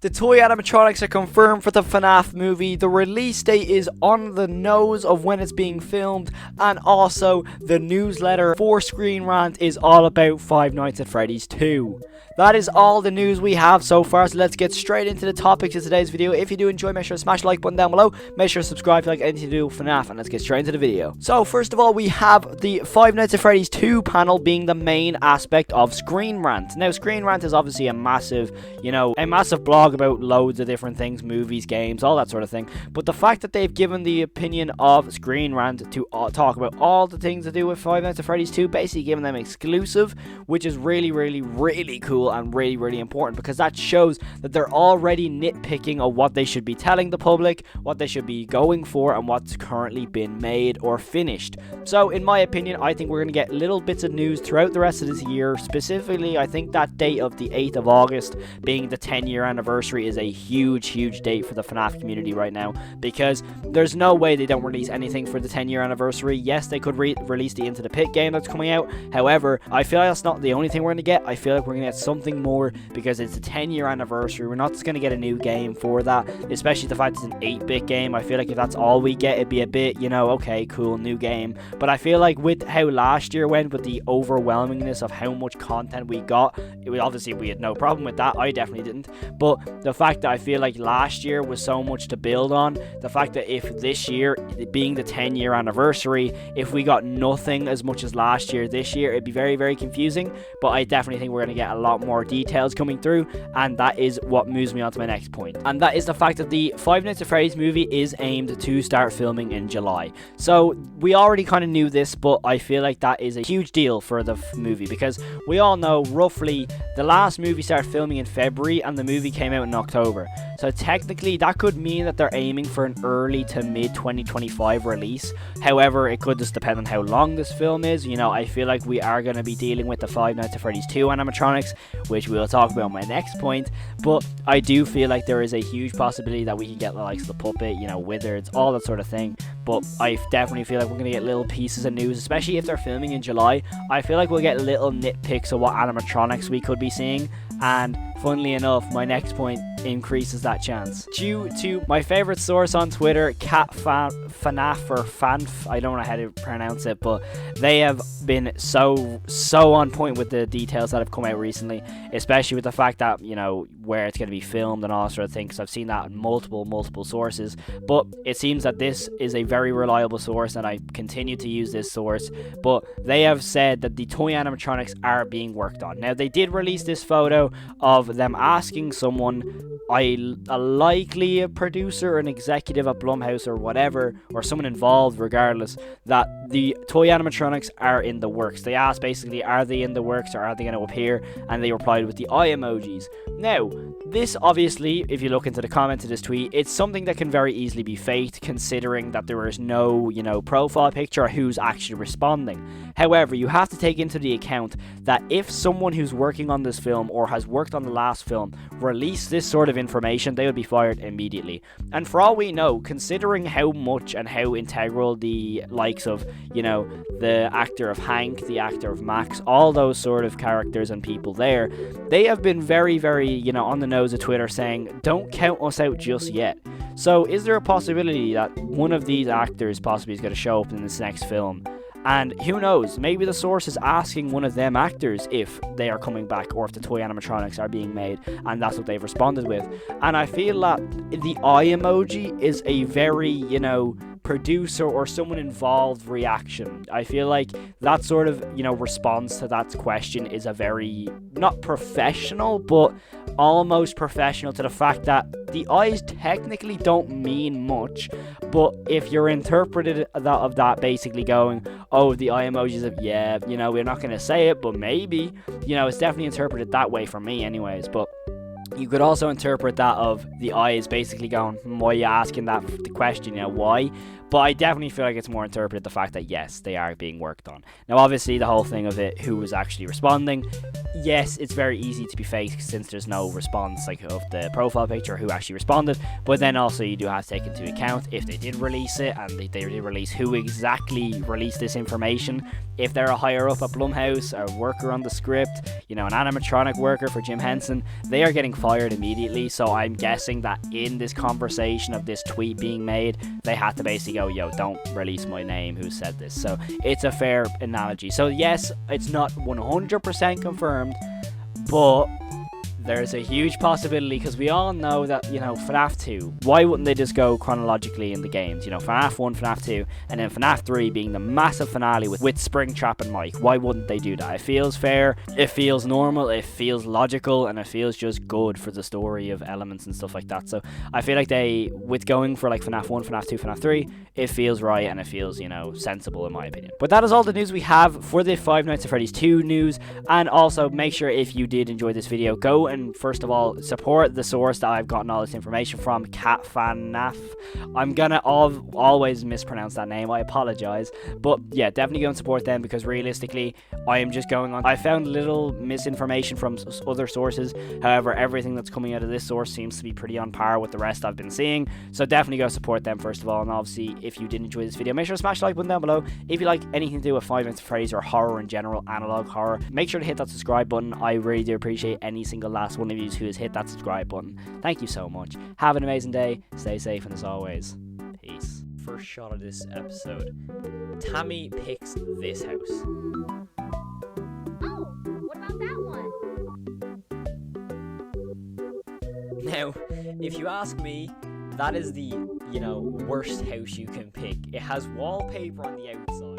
The toy animatronics are confirmed for the Fnaf movie. The release date is on the nose of when it's being filmed, and also the newsletter for Screen Rant is all about Five Nights at Freddy's 2. That is all the news we have so far, so let's get straight into the topics of today's video. If you do enjoy, make sure to smash the like button down below. Make sure to subscribe if you like anything to do with FNAF, and let's get straight into the video. So first of all, we have the Five Nights at Freddy's 2 panel being the main aspect of Screen Rant. Now, Screen Rant is obviously a massive blog about loads of different things, movies, games, all that sort of thing. But the fact that they've given the opinion of Screen Rant to talk about all the things to do with Five Nights at Freddy's 2, basically giving them exclusive, which is really cool and really important, because that shows that they're already nitpicking of what they should be telling the public, what they should be going for, and what's currently been made or finished. So in my opinion, I think we're going to get little bits of news throughout the rest of this year. Specifically, I think that date of the 8th of August being the 10-year anniversary is a huge date for the FNAF community right now, because there's no way they don't release anything for the 10-year anniversary. Yes, they could release the Into the Pit game that's coming out. However, I feel like that's not the only thing we're going to get. I feel like we're going to get something more, because it's a 10-year anniversary. We're not just going to get a new game for that, especially the fact it's an 8-bit game. I feel like if that's all we get, it'd be a bit, okay, cool, new game. But I feel like with how last year went, with the overwhelmingness of how much content we got, obviously we had no problem with that. I definitely didn't. But the fact that I feel like last year was so much to build on, the fact that if this year, being the 10-year anniversary, if we got nothing as much as last year this year, it'd be very confusing. But I definitely think we're going to get a lot more details coming through, and that is what moves me on to my next point, and that is the fact that the Five Nights at Freddy's movie is aimed to start filming in July. So we already kind of knew this, but I feel like that is a huge deal for the movie, because we all know roughly the last movie started filming in February and the movie came out in October. So technically that could mean that they're aiming for an early to mid 2025 release. However, it could just depend on how long this film is. I feel like we are going to be dealing with the Five Nights at Freddy's 2 animatronics, which we'll talk about in my next point. But I do feel like there is a huge possibility that we can get the likes of the puppet, Wizards, all that sort of thing. But I definitely feel like we're going to get little pieces of news, especially if they're filming in July. I feel like we'll get little nitpicks of what animatronics we could be seeing, and funnily enough, my next point increases that chance. Due to my favorite source on Twitter, Fnaf or Fanf, I don't know how to pronounce it, but they have been so on point with the details that have come out recently, especially with the fact that, where it's going to be filmed and all sort of things. I've seen that in multiple sources, but it seems that this is a very reliable source, and I continue to use this source. But they have said that the toy animatronics are being worked on. Now, they did release this photo of them asking someone, likely a producer or an executive at Blumhouse or whatever, or someone involved regardless, that the toy animatronics are in the works. They asked basically, are they in the works or are they going to appear? And they replied with the eye emojis. Now, this obviously, if you look into the comments of this tweet, it's something that can very easily be faked, considering that there is no, profile picture or who's actually responding. However, you have to take into the account that if someone who's working on this film or has worked on the last film released this sort of information, they would be fired immediately. And for all we know, considering how much and how integral the likes of, the actor of Hank, the actor of Max, all those sort of characters and people there, they have been very, on the nose of Twitter saying, don't count us out just yet. So is there a possibility that one of these actors possibly is going to show up in this next film? And who knows, maybe the source is asking one of them actors if they are coming back or if the toy animatronics are being made, and that's what they've responded with. And I feel that the eye emoji is a very, producer or someone involved reaction. I feel like that sort of, response to that question is a very, not professional, but almost professional, to the fact that the eyes technically don't mean much, but if you're interpreted of that basically going, oh, the eye emojis of, we're not going to say it, but maybe, it's definitely interpreted that way for me anyways. But you could also interpret that of the eyes basically going, why are you asking that the question, why? But I definitely feel like it's more interpreted the fact that, yes, they are being worked on. Now, obviously, the whole thing of it, who was actually responding, yes, it's very easy to be fake since there's no response, like, of the profile picture, who actually responded. But then also, you do have to take into account if they did release it, and they did release who exactly released this information. If they're a higher up at Blumhouse, a worker on the script, an animatronic worker for Jim Henson, they are getting fired immediately, so I'm guessing that in this conversation of this tweet being made, they had to basically go, yo, don't release my name, who said this. So it's a fair analogy. So yes, it's not 100% confirmed, but there's a huge possibility, because we all know that, you know, FNAF 2, why wouldn't they just go chronologically in the games? You know, FNAF 1, FNAF 2, and then FNAF 3 being the massive finale with Springtrap and Mike. Why wouldn't they do that? It feels fair, it feels normal, it feels logical, and it feels just good for the story of elements and stuff like that. So I feel like they, with going for like FNAF 1, FNAF 2, FNAF 3, it feels right, and it feels, you know, sensible in my opinion. But that is all the news we have for the Five Nights at Freddy's 2 news. And also make sure, if you did enjoy this video, go and first of all support the source that I've gotten all this information from, Fnaf. I'm gonna always mispronounce that name, I apologize, but yeah, definitely go and support them, because realistically I am just going on. I found little misinformation from other sources, however everything that's coming out of this source seems to be pretty on par with the rest I've been seeing, so definitely go support them first of all. And obviously, if you did enjoy this video, make sure to smash the like button down below. If you like anything to do with Five Nights at Freddy's or horror in general, analog horror, make sure to hit that subscribe button. I really do appreciate any single last one of you who has hit that subscribe button. Thank you so much. Have an amazing day, stay safe, and as always, peace. First shot of this episode, Tammy picks this house. Oh, what about that one? Now, if you ask me, that is the, you know, worst house you can pick. It has wallpaper on the outside.